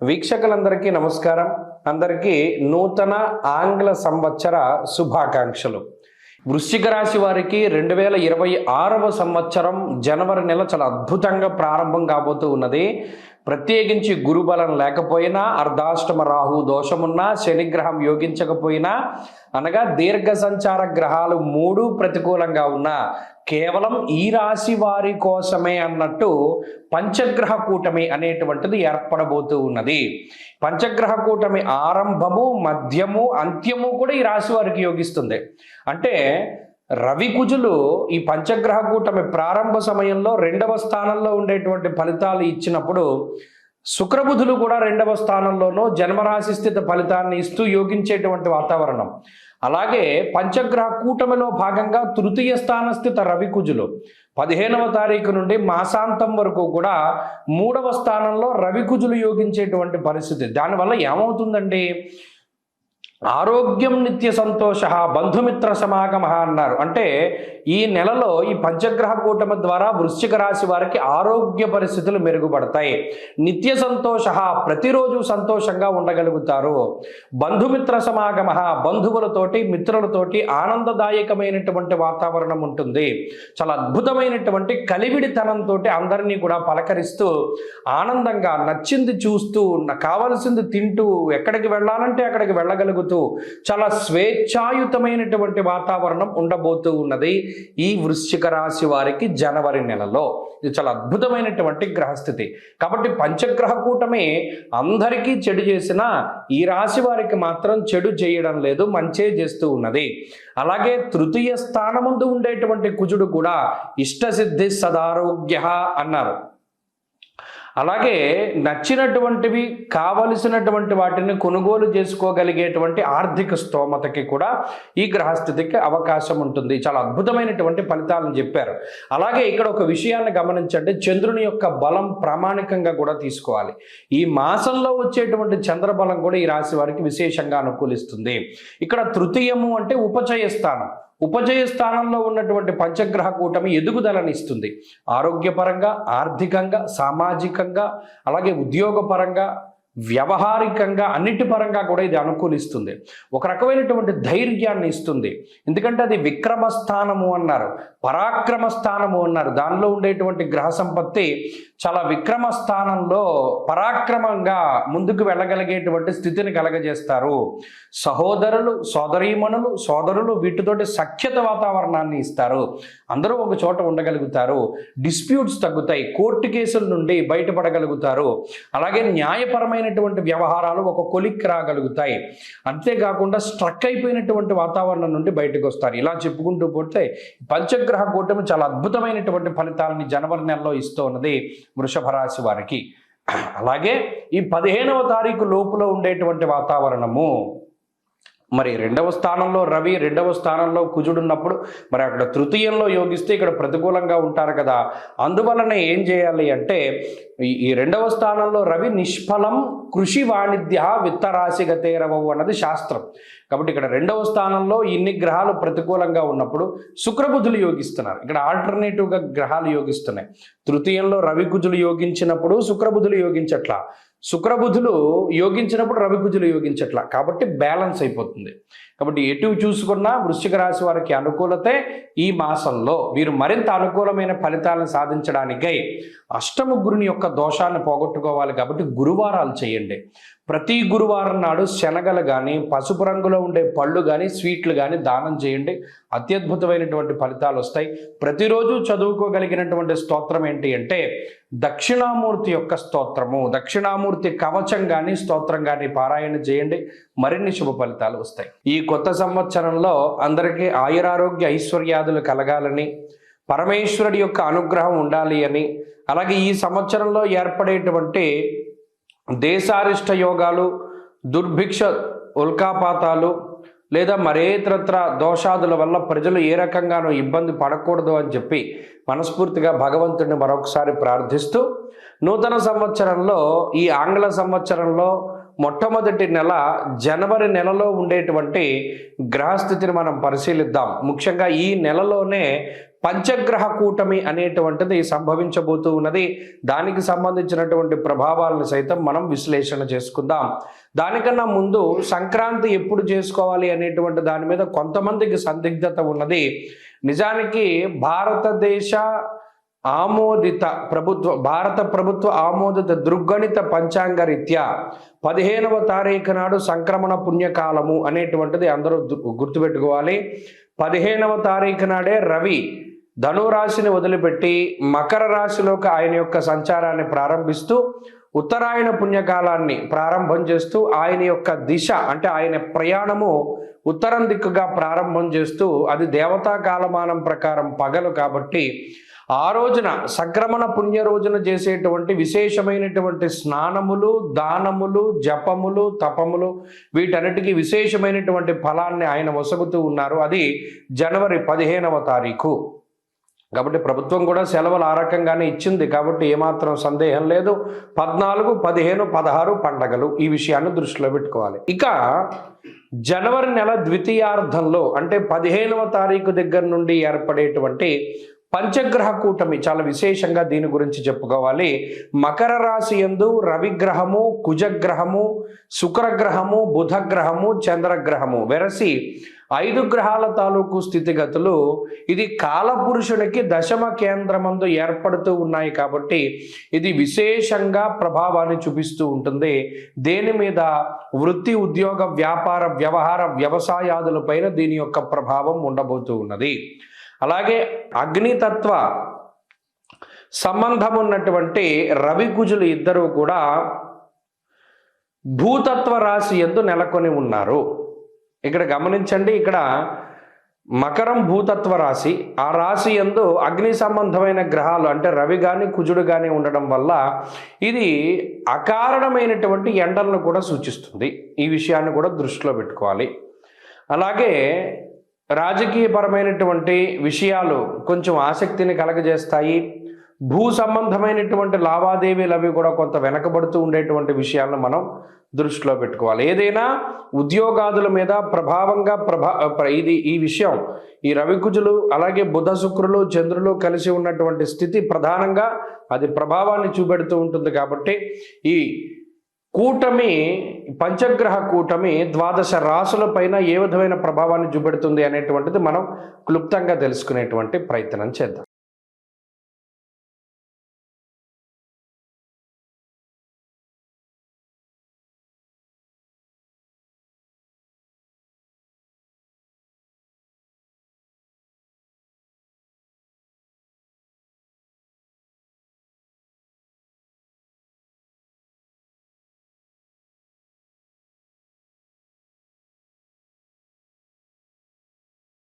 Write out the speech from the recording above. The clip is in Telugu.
వీక్షకులందరికీ నమస్కారం. అందరికీ నూతన ఆంగ్ల సంవత్సర శుభాకాంక్షలు. వృశ్చిక రాశి వారికి 2026వ సంవత్సరం జనవరి నెల చాలా అద్భుతంగా ప్రారంభం కాబోతూ ఉన్నది. ప్రత్యేకించి గురుబలం లేకపోయినా, అర్ధాష్టమ రాహు దోషమున్నా, శనిగ్రహం యోగించకపోయినా, అనగా దీర్ఘ సంచార గ్రహాలు 3 ప్రతికూలంగా ఉన్నా కేవలం ఈ రాశి వారి కోసమే అన్నట్టు పంచగ్రహ కూటమి అనేటువంటిది ఏర్పడబోతూ ఉన్నది. పంచగ్రహ కూటమి ఆరంభము, మధ్యము, అంత్యము కూడా ఈ రాశి వారికి యోగిస్తుంది. అంటే రవి కుజులు ఈ పంచగ్రహ కూటమి ప్రారంభ సమయంలో 2వ స్థానంలో ఉండేటువంటి ఫలితాలు ఇచ్చినప్పుడు, శుక్రబుధులు కూడా 2వ స్థానంలోనూ జన్మరాశి స్థిత ఫలితాన్ని ఇస్తూ యోగించేటువంటి వాతావరణం. అలాగే పంచగ్రహ కూటమిలో భాగంగా తృతీయ స్థాన స్థిత రవి కుజులు 15వ తారీఖు నుండి మాసాంతం వరకు కూడా 3వ స్థానంలో రవి కుజులు యోగించేటువంటి పరిస్థితి. దానివల్ల ఏమవుతుందండి, ఆరోగ్యం నిత్య సంతోష బంధుమిత్ర సమాగమ అన్నారు. అంటే ఈ నెలలో ఈ పంచగ్రహ కూటమి ద్వారా వృశ్చిక రాశి వారికి ఆరోగ్య పరిస్థితులు మెరుగుపడతాయి. నిత్య సంతోష, ప్రతిరోజు సంతోషంగా ఉండగలుగుతారు. బంధుమిత్ర సమాగమ, బంధువులతోటి మిత్రులతోటి ఆనందదాయకమైనటువంటి వాతావరణం ఉంటుంది. చాలా అద్భుతమైనటువంటి కలివిడితనంతో అందరినీ కూడా పలకరిస్తూ ఆనందంగా నచ్చింది చూస్తూ, కావలసింది తింటూ, ఎక్కడికి వెళ్ళాలంటే అక్కడికి వెళ్ళగలుగుతూ చాలా స్వేచ్ఛాయుతమైనటువంటి వాతావరణం ఉండబోతూ ఉన్నది ఈ వృశ్చిక రాశి వారికి జనవరి నెలలో. ఇది చాలా అద్భుతమైనటువంటి గ్రహస్థితి. కాబట్టి పంచగ్రహ కూటమి అందరికీ చెడు చేసినా ఈ రాశి వారికి మాత్రం చెడు చేయడం లేదు, మంచే చేస్తూ ఉన్నది. అలాగే తృతీయ స్థానముందు ఉండేటువంటి కుజుడు కూడా ఇష్టసిద్ధి సదారోగ్య అన్నారు. అలాగే నచ్చినటువంటివి, కావలసినటువంటి వాటిని కొనుగోలు చేసుకోగలిగేటువంటి ఆర్థిక స్తోమతకి కూడా ఈ గ్రహస్థితికి అవకాశం ఉంటుంది. చాలా అద్భుతమైనటువంటి ఫలితాలను చెప్పారు. అలాగే ఇక్కడ ఒక విషయాన్ని గమనించండి, చంద్రుని యొక్క బలం ప్రామాణికంగా కూడా తీసుకోవాలి. ఈ మాసంలో వచ్చేటువంటి చంద్రబలం కూడా ఈ రాశి వారికి విశేషంగా అనుకూలిస్తుంది. ఇక్కడ తృతీయము అంటే ఉపచయ స్థానం. ఉపజయ స్థానంలో ఉన్నటువంటి పంచగ్రహ కూటమి ఎదుగుదలని ఇస్తుంది. ఆరోగ్యపరంగా, ఆర్థికంగా, సామాజికంగా, అలాగే ఉద్యోగపరంగా, వ్యవహారికంగా, అన్నిటి పరంగా కూడా ఇది అనుకూలిస్తుంది. ఒక రకమైనటువంటి ధైర్యాన్ని ఇస్తుంది. ఎందుకంటే అది విక్రమ స్థానము అన్నారు, పరాక్రమ స్థానము అన్నారు. దానిలో ఉండేటువంటి గ్రహ సంపత్తి చాలా విక్రమ స్థానంలో పరాక్రమంగా ముందుకు వెళ్ళగలిగేటువంటి స్థితిని కలగజేస్తారు. సహోదరులు, సోదరీమణులు, సోదరులు వీటితోటి సఖ్యత వాతావరణాన్ని ఇస్తారు. అందరూ ఒక చోట ఉండగలుగుతారు. డిస్ప్యూట్స్ తగ్గుతాయి, కోర్టు కేసుల నుండి బయటపడగలుగుతారు. అలాగే న్యాయపరమైనటువంటి వ్యవహారాలు ఒక కొలిక్కి రాగలుగుతాయి. అంతేకాకుండా స్ట్రక్ అయిపోయినటువంటి వాతావరణం నుండి బయటకు వస్తారు. ఇలా చెప్పుకుంటూ పోతే పంచగ్రహ కూటమి చాలా అద్భుతమైనటువంటి ఫలితాలని జనవరి నెలలో ఇస్తూ ఉన్నది వృషభ రాశి వారికి. అలాగే ఈ 15వ తారీఖు లోపల ఉండేటువంటి వాతావరణము, మరి 2వ స్థానంలో రవి, 2వ స్థానంలో కుజుడు ఉన్నప్పుడు మరి అక్కడ తృతీయంలో యోగిస్తే ఇక్కడ ప్రతికూలంగా ఉంటారు కదా. అందువలన ఏం చేయాలి అంటే, ఈ 2వ స్థానంలో రవి నిష్ఫలం కృషి వాణిజ్య విత్తరాశిగతేరవవు అన్నది శాస్త్రం. కాబట్టి ఇక్కడ 2వ స్థానంలో ఇన్ని గ్రహాలు ప్రతికూలంగా ఉన్నప్పుడు శుక్రబుధులు యోగిస్తున్నారు. ఇక్కడ ఆల్టర్నేటివ్గా గ్రహాలు యోగిస్తున్నాయి. తృతీయంలో రవి కుజులు యోగించినప్పుడు శుక్రబుధులు యోగించట్లా, శుక్రబుధులు యోగించినప్పుడు రవి కుజులు యోగించట్లా. కాబట్టి బ్యాలెన్స్ అయిపోతుంది. కాబట్టి ఎటు చూసుకున్నా వృశ్చిక రాశి వారికి అనుకూలతే. ఈ మాసంలో వీరు మరింత అనుకూలమైన ఫలితాలను సాధించడానికై అష్టమ గురుని యొక్క దోషాన్ని పోగొట్టుకోవాలి. కాబట్టి గురువారాలు చేయండి. ప్రతి గురువారం నాడు శనగలు కానీ, పసుపు రంగులో ఉండే పళ్ళు కానీ, స్వీట్లు కానీ దానం చేయండి. అత్యద్భుతమైనటువంటి ఫలితాలు వస్తాయి. ప్రతిరోజు చదువుకోగలిగినటువంటి స్తోత్రం ఏంటి అంటే దక్షిణామూర్తి యొక్క స్తోత్రము, దక్షిణామూర్తి కవచం కానీ స్తోత్రం కానీ పారాయణ చేయండి. మరిన్ని శుభ ఫలితాలు వస్తాయి. ఈ కొత్త సంవత్సరంలో అందరికీ ఆయురారోగ్య ఐశ్వర్యాదులు కలగాలని, పరమేశ్వరుడి యొక్క అనుగ్రహం ఉండాలి అని, అలాగే ఈ సంవత్సరంలో ఏర్పడేటువంటి దేశారిష్ట యోగాలు, దుర్భిక్ష, ఉల్కాపాతాలు లేదా మరేతరత్ర దోషాదుల వల్ల ప్రజలు ఏ రకంగానూ ఇబ్బంది పడకూడదు అని చెప్పి మనస్ఫూర్తిగా భగవంతుడిని మరొకసారి ప్రార్థిస్తూ, నూతన సంవత్సరంలో ఈ ఆంగ్ల సంవత్సరంలో మొట్టమొదటి నెల జనవరి నెలలో ఉండేటువంటి గ్రహస్థితిని మనం పరిశీలిద్దాం. ముఖ్యంగా ఈ నెలలోనే పంచగ్రహ కూటమి అనేటువంటిది సంభవించబోతూ ఉన్నది. దానికి సంబంధించినటువంటి ప్రభావాలను సైతం మనం విశ్లేషణ చేసుకుందాం. దానికన్నా ముందు సంక్రాంతి ఎప్పుడు చేసుకోవాలి అనేటువంటి దాని మీద కొంతమందికి సందిగ్ధత ఉన్నది. నిజానికి భారత ప్రభుత్వ ఆమోదిత దృగ్గణిత పంచాంగ రీత్యా 15వ తారీఖు నాడు సంక్రమణ పుణ్యకాలము అనేటువంటిది అందరూ గుర్తుపెట్టుకోవాలి. 15వ తారీఖు నాడే రవి ధనురాశిని వదిలిపెట్టి మకర రాశిలోకి ఆయన యొక్క సంచారాన్ని ప్రారంభిస్తూ ఉత్తరాయణ పుణ్యకాలాన్ని ప్రారంభం చేస్తూ ఆయన యొక్క దిశ అంటే ఆయన ప్రయాణము ఉత్తరం దిక్కుగా ప్రారంభం చేస్తూ అది దేవతా కాలమానం ప్రకారం పగలు కాబట్టి ఆ రోజున సంక్రమణ పుణ్య రోజున చేసేటువంటి విశేషమైనటువంటి స్నానములు, దానములు, జపములు, తపములు వీటన్నిటికీ విశేషమైనటువంటి ఫలాన్ని ఆయన వసగుతూ ఉన్నారు. అది జనవరి 15వ తారీఖు. కాబట్టి ప్రభుత్వం కూడా సెలవులు ఆ రకంగానే ఇచ్చింది కాబట్టి ఏమాత్రం సందేహం లేదు. 14, 15, 16 పండగలు, ఈ విషయాన్ని దృష్టిలో పెట్టుకోవాలి. ఇక జనవరి నెల ద్వితీయార్థంలో అంటే 15వ తారీఖు దగ్గర నుండి ఏర్పడేటువంటి పంచగ్రహ కూటమి చాలా విశేషంగా దీని గురించి చెప్పుకోవాలి. మకర రాశి యందు రవిగ్రహము, కుజగ్రహము, శుక్రగ్రహము, బుధగ్రహము, చంద్రగ్రహము వెరసి 5 గ్రహాల తాలూకు స్థితిగతులు ఇది కాలపురుషునికి దశమ కేంద్రమందు ఏర్పడుతూ ఉన్నాయి కాబట్టి ఇది విశేషంగా ప్రభావాన్ని చూపిస్తూ ఉంటుంది. దేని మీద? వృత్తి, ఉద్యోగ, వ్యాపార, వ్యవహార, వ్యవసాయాదులపైన దీని యొక్క ప్రభావం ఉండబోతూ ఉన్నది. అలాగే అగ్నితత్వ సంబంధం ఉన్నటువంటి రవి కుజులు ఇద్దరూ కూడా భూతత్వ రాశి యందు నెలకొని ఉన్నారు. ఇక్కడ గమనించండి, ఇక్కడ మకరం భూతత్వ రాశి, ఆ రాశి యందు అగ్ని సంబంధమైన గ్రహాలు అంటే రవి కానీ కుజుడు కానీ ఉండడం వల్ల ఇది అకారణమైనటువంటి ఎండలను కూడా సూచిస్తుంది. ఈ విషయాన్ని కూడా దృష్టిలో పెట్టుకోవాలి. అలాగే రాజకీయపరమైనటువంటి విషయాలు కొంచెం ఆసక్తిని కలగజేస్తాయి. భూ సంబంధమైనటువంటి లావాదేవీలు అవి కూడా కొంత వెనకబడుతూ ఉండేటువంటి విషయాలను మనం దృష్టిలో పెట్టుకోవాలి. ఏదైనా ఉద్యోగాదుల మీద ప్రభావంగా ఈ విషయం ఈ రవికుజులు అలాగే బుధ, శుక్రులు, చంద్రులు కలిసి ఉన్నటువంటి స్థితి ప్రధానంగా అది ప్రభావాన్ని చూపెడుతూ ఉంటుంది. కాబట్టి ఈ కూటమి, పంచగ్రహ కూటమి 12 రాశుల పైన ఏ విధమైన ప్రభావాన్ని చూపెడుతుంది అనేటువంటిది మనం క్లుప్తంగా తెలుసుకునేటువంటి ప్రయత్నం చేద్దాం.